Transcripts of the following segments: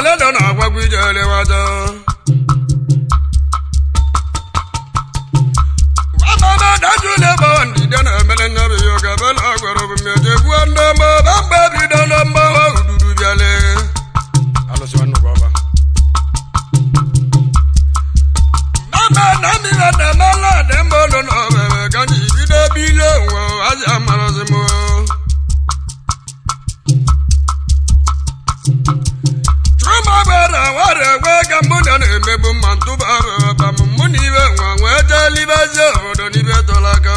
jele do na agwagwu jele wajo wababa daju le bondi de na mele nyabe yoga bela agwaro meje gwanda ma bamba bido no mba ududu biale alo swanu baba mama na mi na mala de mbolo no bebe ganji bido bile wo aja marazimo Gamboda nemebu mantuba bamuni we wete libazo do ni betolaga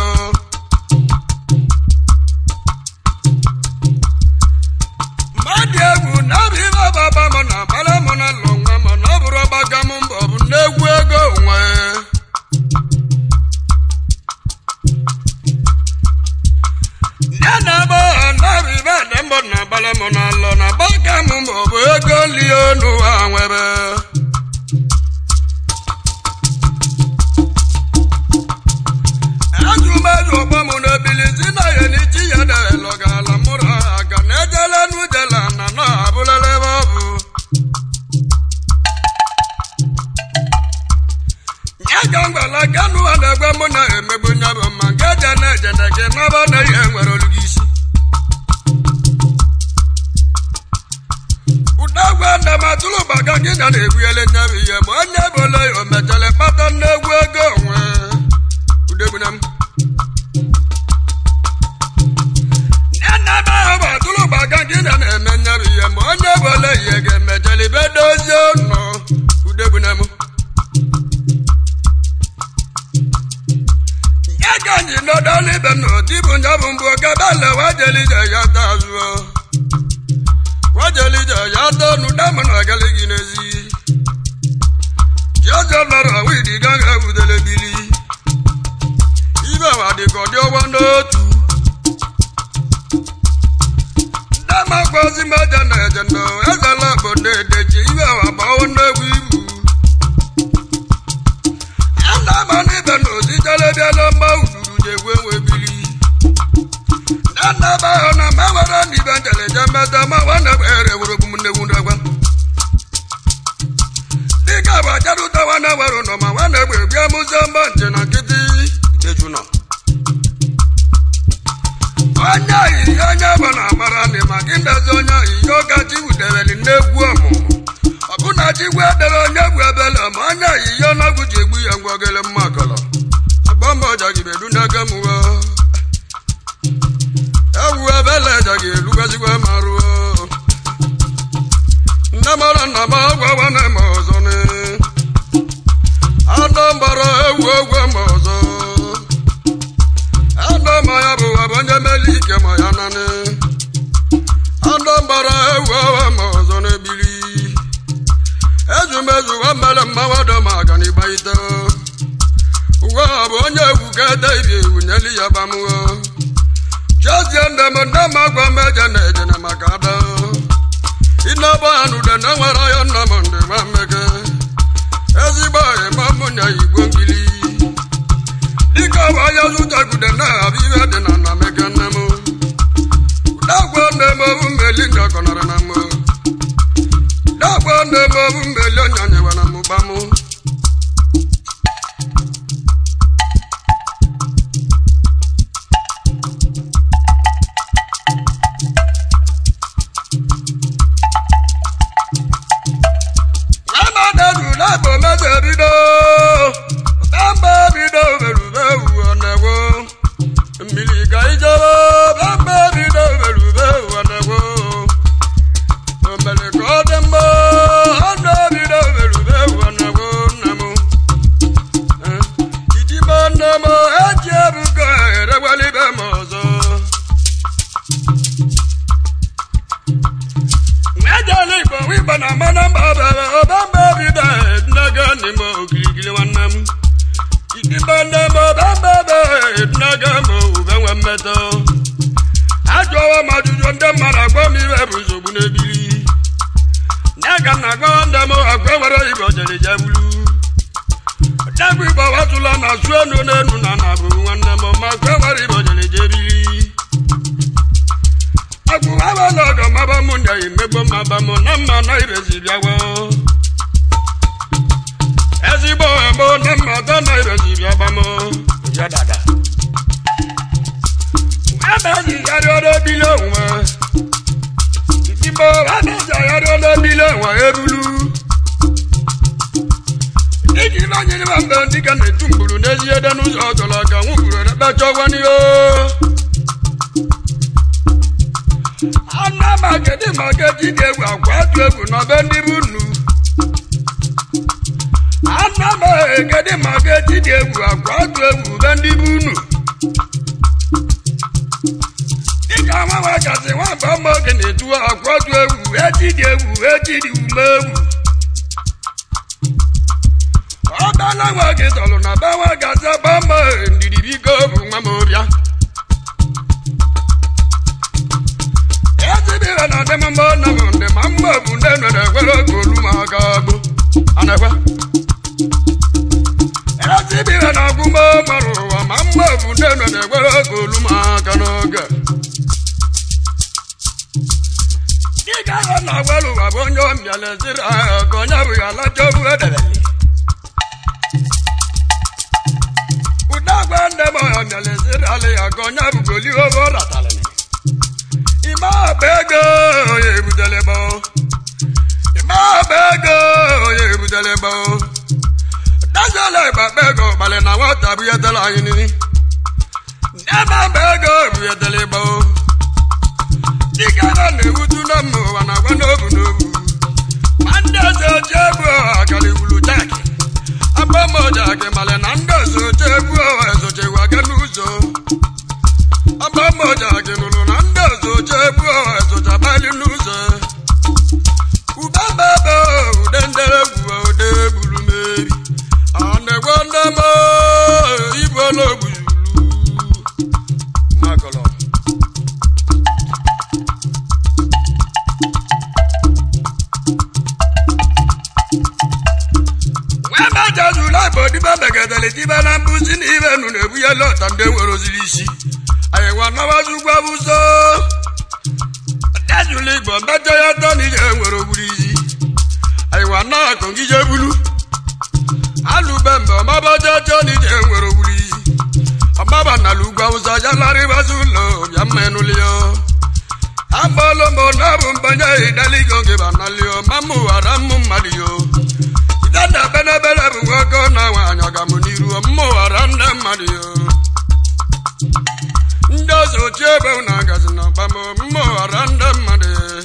Madiagu na biba baba mona bala mona longa mona bro bagamumbo negwu ego nwe Nana ba na biba dembo na bala mona lo na bagamumbo ego lionu anwebe ga imegbo mabamo na mma na irezi bịawa ezigbo ebo na mma na irezi bịabamo ya dada abazi yariodo bilo nwa Ibo abazi yariodo bilo nwa ebulu Igi banyi ni mamba ndika netumbulu nezi eda nuzo otolaka ngubulu nebachogwa niyo Anna magedi dewa kwatu egu na bendi bunu Anna magedi dewa kwatu egu bendi bunu Ika mwa kasi wamba mogene tuwa kwatu egu ejidi umewu Obala wage tolo na bawa gasa bamba ndidi bigo mamobia Ezibira na demambo na monde mambo bunde na kwelo kolu magabu anakwa Ezibira na gumbo maruwa mambo bunde na kwelo kolu maganoga Diga na welu wabonyo miale zira konya bugala jobu edele Wande boy miale zirale agonya bugoli over ratalene Ima bego ye budelebo Ima bego ye budelebo Dazale ba bego bale na wata buya dala yini Nema bego buya delebo Dikana ne wutu na mo wana wano bunu Mande zo jebu akali wulu jaki Abamo jake male nando zo jebu Zoche waganuzo Abamo jake nulu nando zoche buo Zocha bali nuzo Ubababo udendere buo ude bulu mebi Ane gwanda mo Ibo lo bulu Makolo Wema jazula bodi babegedele tiba na mbuzi ni ibenu nebuye lota mde werozilisi Aye wana wazugwa buzo Jazuli gbo mbejo ya toni je werogulisi Aye wana kongije bulu Alu bembe omaba jojo ni je werogulisi Omaba na lugwa uza jalari bazulo Yamenu liyo Ambolo mbonabu mbanya idali gonge banalio Mamu waramu madiyo Dada bene bele buwako na wanyaga muniru Mo aranda mariyo Ndozo chebe unagazi na bamo Mo aranda mariyo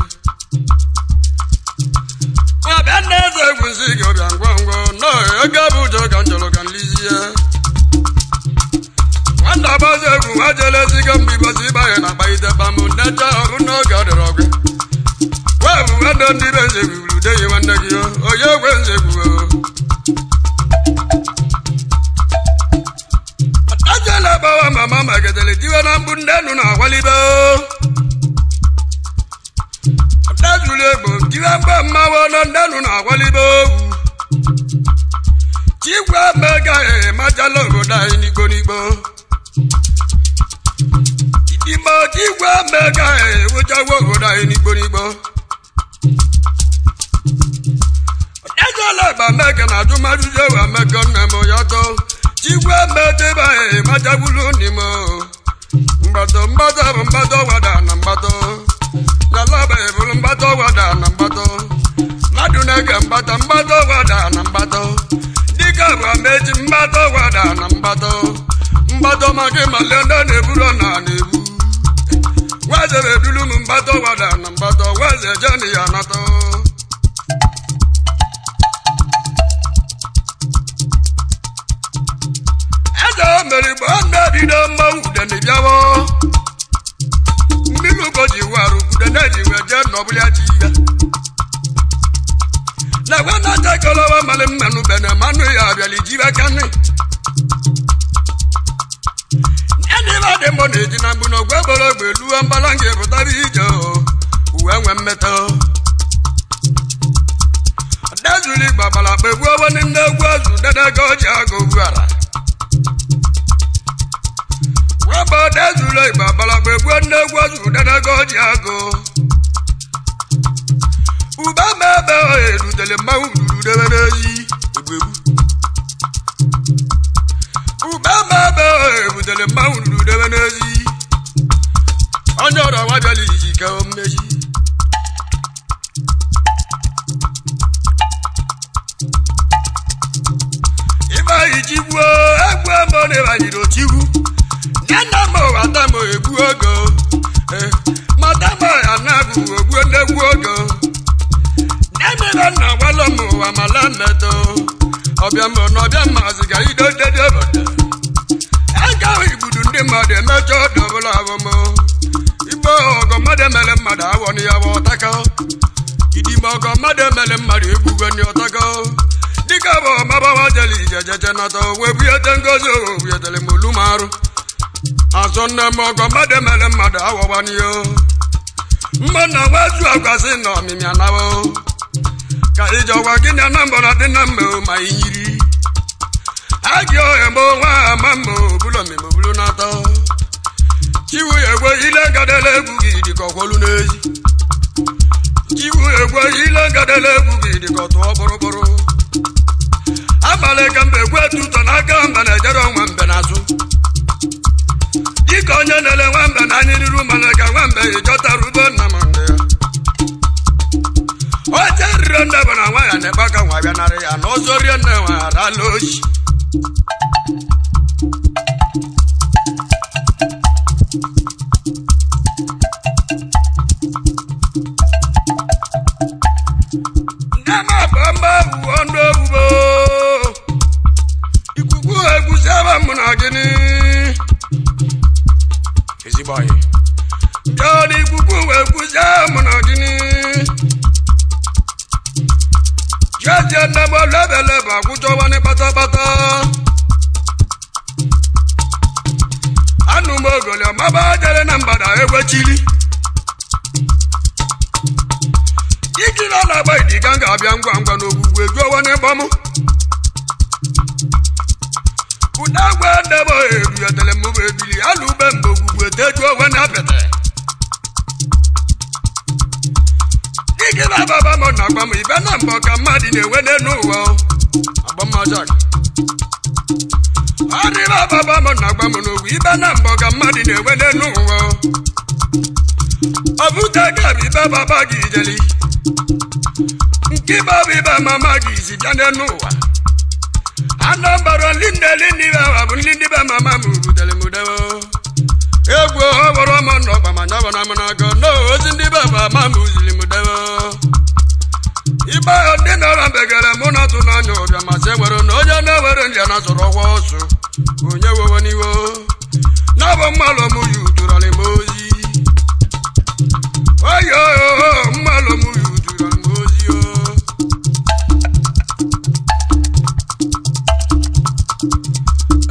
Wabende ze kunzigi obiangwango No egabu joga njolo kanliziye Wanda baze kuwajele ziga mbiba zibaye na baide bamo Necha uno gade rogwe Wabu wendo ndibenze wulude ye wandagiyo Oye wenze kuwe Ajala bawa mama magadele diwa na mbundenu na walibo Adazule bo diwa mba mawa na ndenu na walibo Chigwa mega majalo goda inigo nigo Idimo chigwa mega wujawo goda inigo nigo Ajala ba mega na dumajuze wa mega nemo yato Chigwa mbete bae majabulu nimo Mbato wada na mbato Yalabe bulu mbato wada na mbato Madunege mbato wada na mbato Dika wa meji mbato wada na mbato Mbato magi malenda neburo na nebu Waze bedulu mbato wada na mbato Waze jani anato Meri banda di damba ude ni biawo Mbilu koji waru kude neji weje nobuli ajiya Na wana takolo wa male menu bene manu ya biali jive kane Neni vade mbone jina mbuno gwebolo gwelu ambalange butabi ijo Uwe mmeto Dazuli babala bebuwa wani ndegwazu dede koji ago buara Waba dazule babala bebuwa ndegwazu dede koji ago Ubama be edutele mawulu de beneji egbebu. Ubama be edutele mawulu de beneji. Anyora wajali ka omneji. Iba ijiwo egbu mo ne ba yiro chiwu. Nana mo atamo egbu ogo. Madama anagu ogbu ndegbu ogo. Nana na walomo wa malameto. Obiamo no obiama ziga ido dede bodo. Aga ibudu ndi made mejo dobola womo. Ibo ogo made mele mada woni ya wotaka. Idi mogo made mele mada egbu ni otaka. Dikabo maba wajali jeje nato webu yetengozo yetele mulumaru. Asonna mogo made mele mada awani yo. Mana wazu akwasi no mimi anawo. Ka ijo wa gina nambo na dinambo mayiri. Agyo embo wa mammo bulo mi bulo nato. Chiwu egwe ile gadele bugi di kokolu neji. Chiwu egwe ile gadele bugi di koto boroboro. Amale kambe kwetu tonaka mbana jaro mwambe nasu. Iko nyenele wambe na nyiriru malaka wambe ijota rubo na mande. Oje ronda bana waya ne baka wabia nare ya nozo rienne wa raloshi. Nama bamba uondo ubo. Ikuku egusaba munagini. Easy boy. Jodi ikuku egusaba munagini. Jaja nabo lebe kuto wane pata pata. Anu mogole maba jere nambada ewe chili. Ikila na bai di ganga abia ngwa no gugwe gwo wane bomu. Udagwa ndebo edu ya tele mo bebili alu bembo gugwe tejo wane apete. Ikila baba mo na gbamu ibe na mboka madi ne wene nuwo. Abama jak. Ari baba mo na gbamu no ibe na mboka madi ne wene nuwo. Abuta gabi baba bagi jeli. Kiba biba mama gizi jane nuwa. Anambaro lindi ba lindi ba mama mudele mudewo. Egwo hoboro mono ba manyaba na manago no zindi ba mama muzili mudewo. Iba odina rambegere muna tunanyo bia masewero no jana wero ndia na soro wosu. Onye woniwo. Nabo malo mu yuturale mozi. Ayo malo mu yuturale mozi yo.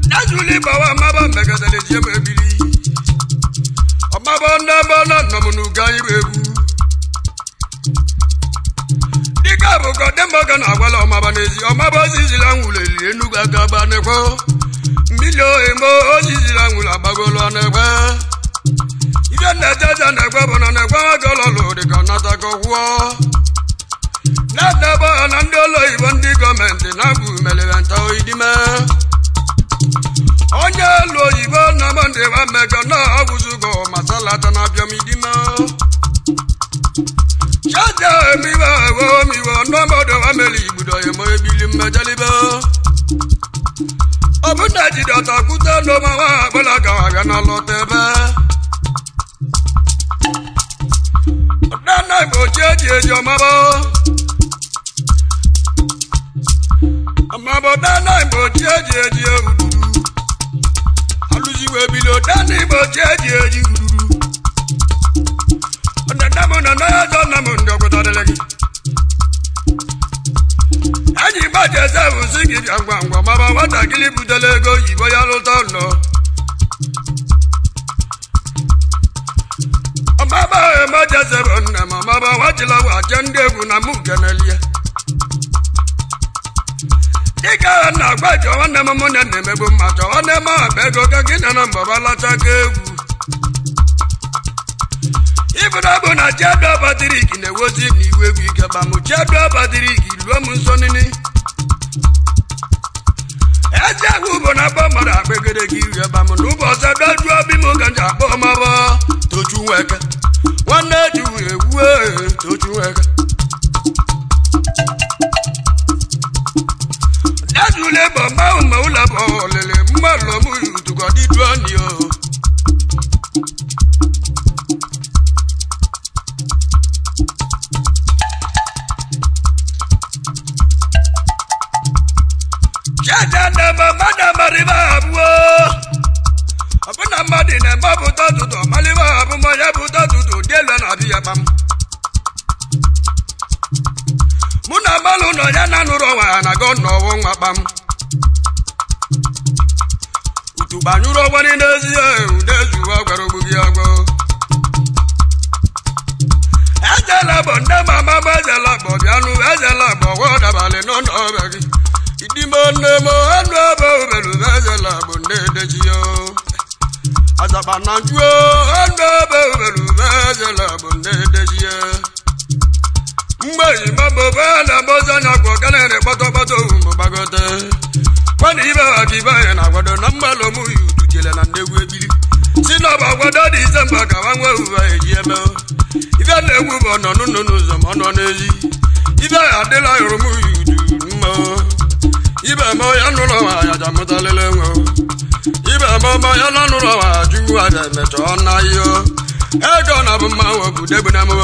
Najuli bawa maba megadele jeme bili. Omaba ndaba na munu gayi bebu. Dika bugo demba na wala omaba nezi. Omaba zizila ngule enuga gaba nekwo. Milio emo zizila ngula bagolo nekwo. Ibe na jaja nekwo bona nekwo gololo de kanata ko wo. Na daba na ndolo ibondi gọọmenti na bu melewanta idime. Onye lo ibo na mande wa mega na aguzugo masala na biomidima. Jaja mi wa no modo wa meli budo ye mo ebili mmejaliba. Obuna jidota kuta no ma wa bola ka wa na lotebe. Dana bo jeje jo mabo. Amabo dana bo jeje ududu. Alujiwe bilo dani bo jeje ududu. Onadamo na na jo na mundo ko tadelegi. Aji ba jeje usigi jangwa maba wata kili budelego yibo ya lo tono. Amaba e ma jeje bonna maba wajila wa jende bu na mugenelia. Ika na gbajo wana mamo na nemebo macho wana ma bego ka gina na mbaba la takewu. Ibu Murabo na Jado Patrick ne wozi ni wewi keba mu Jado Patrick lo mu nsonini Eja gubo na bomara begede gi yeba mu no bo se doju abi mu ganja bo ma bo toju weke wana ju ewu toju weke Dazule bo ma ula bo lele mmalo mu yutu go di duani o Madam Mariba, Abuna Madina, Babuta to Maliba, Abumaya Buta to Delan Abiabam Muna Maluna Yananura, and I got no one abam Utubanuro one in the year, there's you are Garubiago Azala Bondama, Mazala Bobianu, Azala Boda Balenon Overgi. Idimone mo anwabo belu vezela bonde dejio Azabananjuo anwabo belu vezela bonde dejio Mbayi mabo bana bozanya kwa galere bato mbagote Kwani iba akiba na wado nambalo mu yutujele na ndewe bili Sino ba wado December kawanwe uwa ejieme Iba newu bono nunu zomono neji Iba adela yorumu yutu mmo Ibe mo ya nulo wa ya jamuta lele ngo Ibe mo ya nulo wa juwa de meto na yo Ego na bu ma wo bude bu na mo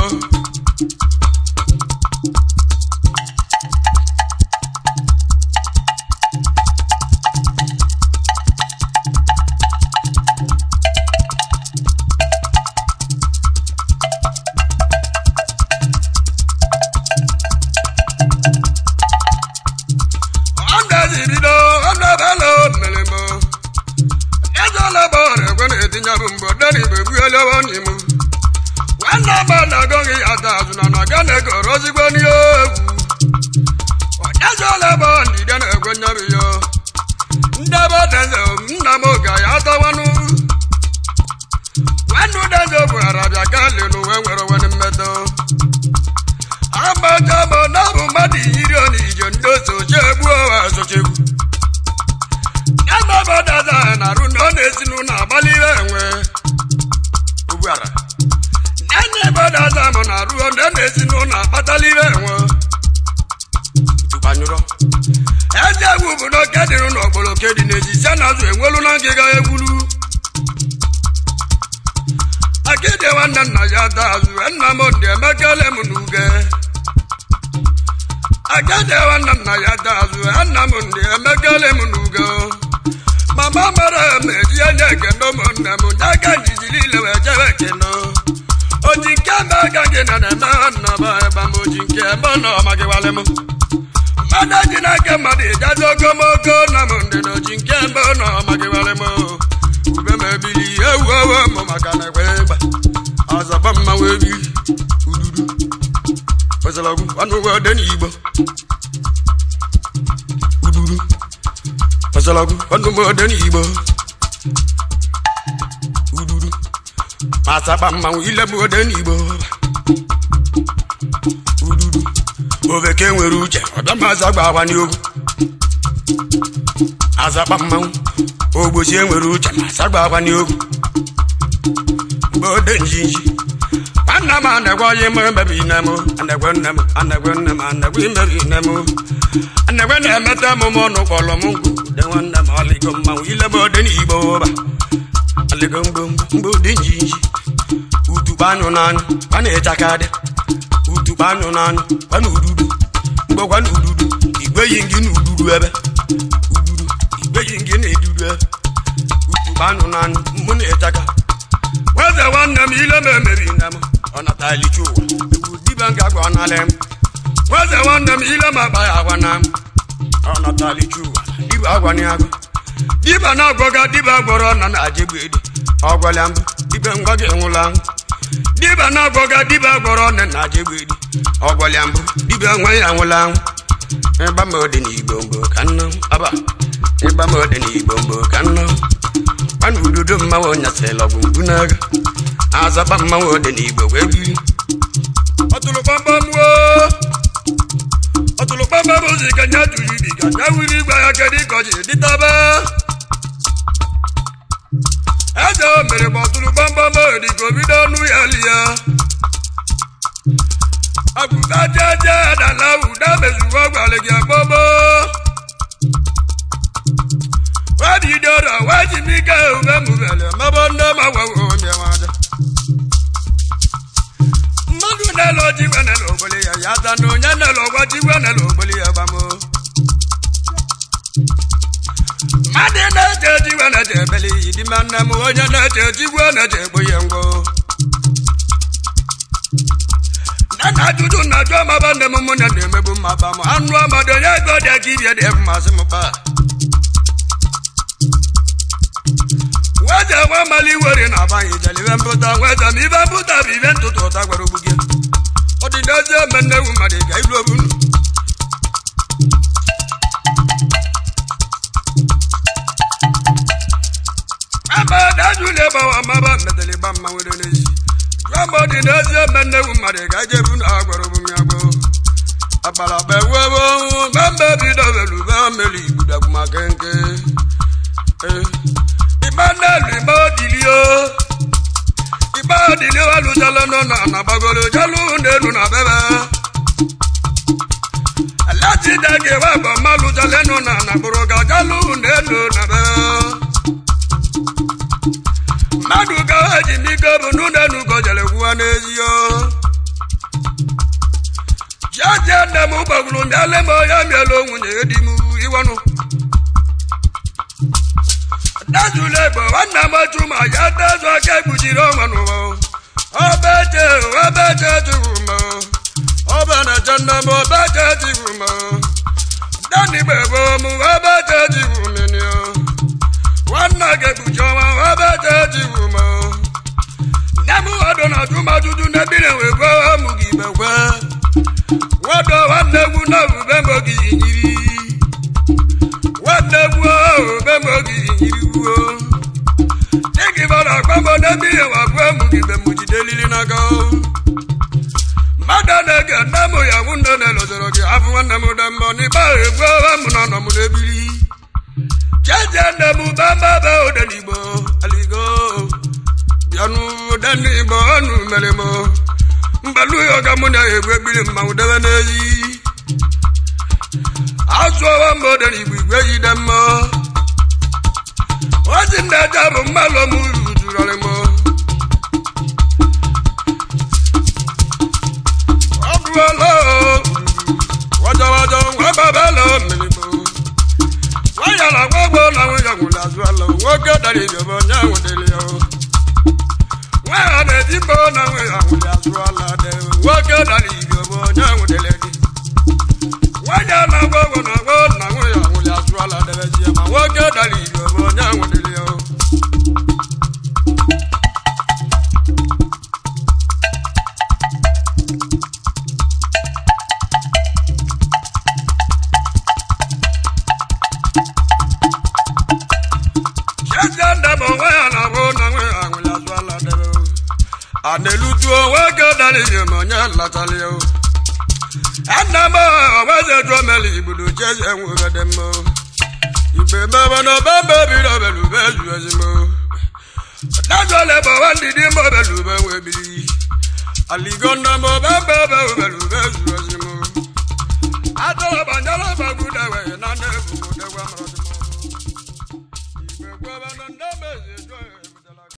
Masabama ile modern Igbo Ududu Oveke nwere uche Odamazagba awani ogu Azabama Ogbosi nwere uche Masagba awani ogu Modern jinji Panama anagwa yemo mbebi nemo Anagwa nemo mbebi nemo Anagwa nemeta mono kolo mungu Dewa nemo aligoma ile modern Igbo ba Aligom modern jinji Utubano nan, pane takade. Utubano nan, panu ududu. Mbo kwanu ududu. Igwe yingi ududu ebe. Ududu. Igwe yingi ne ududu ebe. Utubano nan, mune taka. Weze wana mile memeri namo. Onatali chuwa. Udibanga kwa nalem. Weze wana mile mabaya wanam. Onatali chuwa. Diba agwani ago. Diba na goga diba gorona na ajebede. Ogwalambu. Diba ngage ngulang. Diba na goga diba gorona na ajebede. Ogwalambu. Diba ngwaya ngulang. Eba modeni bombo kanno. Aba. Eba modeni bombo kanno. Panudu mawonya selo gumbunaga. azapa mmanwụ dị n'Igbo wee gị ọtụlụ kpamkpam wo ọtụlụ kpamkpam ozi ka nya tụrụ ibi ka nya wiri igwe ya kedu ịkọji dịtaba eze o mere ma ọtụlụ kpamkpam dị ka obido ọnụ ya lia agụga jeje dala ụda mezugo gwara gị agbọgbọ wadidora wajimike ube mubele mabo ndị ma gwago mịawaja mmadụ na-elo jigwe na-elo ogboli ya ya ta na onye na-elo ọgwa jigwe na-elo ogboli ya gbamo mmadụ na-eche jigwe na-eche ebeli idi ma nne m onye na-eche jigwe na-eche egbo ya ngwo na ajụjụ na ajụ amaba ndị m mụ na na-emegbu mmaba m anụ amado onye ego dị aka ibie dị mmasị m kpa weje nwa mali were na abanye jeliwe mpụta weje ma ibe mpụta bụ ibe ntụtụ ụta gwara ogbu gị ọ dị n'ezi eme nnewu mmadụ ga ilu obunu dajule bawa maba metele ba mma were n'ezi jụọ dị n'ezi eme nnewu mmadụ ga ije bu na gwara ogbu miagbo agbara bewewo membe bido belu be meli igbudagu maka nke Imanelu Imodilio Imodilio alujalo no na bagolo jalu nenu na bebe Alati dage wa ba malu jaleno na buroga jalu nenu na bebe Madu ga haji migo bunu nenu go jale kuanezio Jaja na mu bagulu ndale mo ya mielo munye dimu iwanu Dajule bo wana matuma ya dazo akegujiro manu Obeje tumo Obana janna mo obeje tumo Dani bebo mu obeje tumo Wana kegujoma obeje tumo Namu adona tuma juju nebile wego mugibe we Wado wane wuna ubembo ginyiri Wane ubembo ginyiri Niki bara kwambo nebi wa kwemu gibe mujidelili nago Madanege namo ya wunda nelozorogi afu wane mudambo ni bae kwa munana munebili Jeje nemu bamba bao denibo aligo Bianu denibo anu melemo Mbalu yoga muna ebwe bili maudewe nezi Azwa wambo denibo igwe yidemo What's in that job of Malamu? Anelutuo wake dali monya latalio Anama waze dromeli budu cheze ngudemo Ibe baba no baba bilo belu belu azimo Dazole bo wandi di mo belu be webi Aligonda mo baba belu belu azimo Ato banjala baguda we nane buguda wa mrotimo Ibe baba no ndame